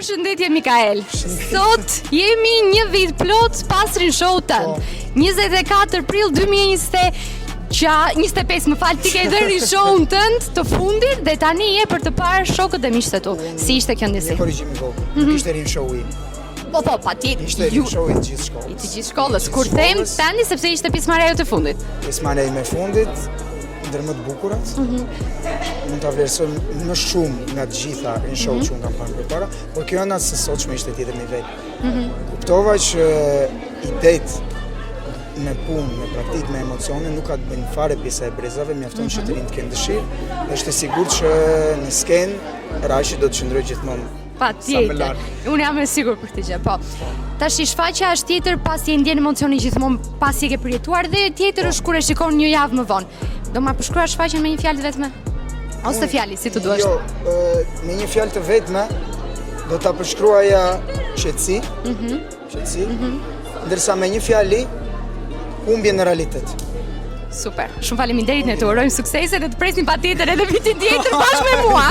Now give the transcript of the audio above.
Përshëndetje Mikael. Sot jemi një vit plot pas Rinshow tënd. 24 prill 2025, më fal, ti ke dhënë Rinshow'n tënd të fundit dhe tani je për të parë shokët dhe miqtë tu. Si ishte kjo ndjesi? Një korrigjim i vogël. Ishte Rinshow-i. Po, patjetër. Ishte Rinshow-i të gjithë shkollës. I të gjithë shkollës. Kur them tani sepse ishte pjesëmarrja jote e fundit. Pjesëmarrja ime e fundit, ndër më të bukurat. Mund ta vlerësoj më shumë nga të gjitha Rinshow që unë kam parë përpara, por kjo ana së sotshme ishte tjetër nivel. Kuptova që idetë me punë, me praktikë, me emocione nuk ka të bëjnë fare pjesa e brezave, mjafton që të rinë të kenë dëshirë, dhe është e sigurt që në skenë Rashi do të qëndrojë gjithmonë. Patjetër. Unë jam e sigurt për këtë gjë, po. Tash shfaqja është tjetër pasi e ndjen emocionin gjithmonë, pasi e ke përjetuar, dhe tjetër është kur e shikon një javë më vonë. Do ma përshkruash shfaqjen me një fjalë të vetme? Ose fjali, si të duash? Jo, me një fjalë të vetme do ta përshkruaja qetësi, ndërsa me një fjali humbje në realitet. Super. Shumë faleminderit, ne të urojmë suksese dhe të presim patjetër edhe vitin tjetër bashkë me mua.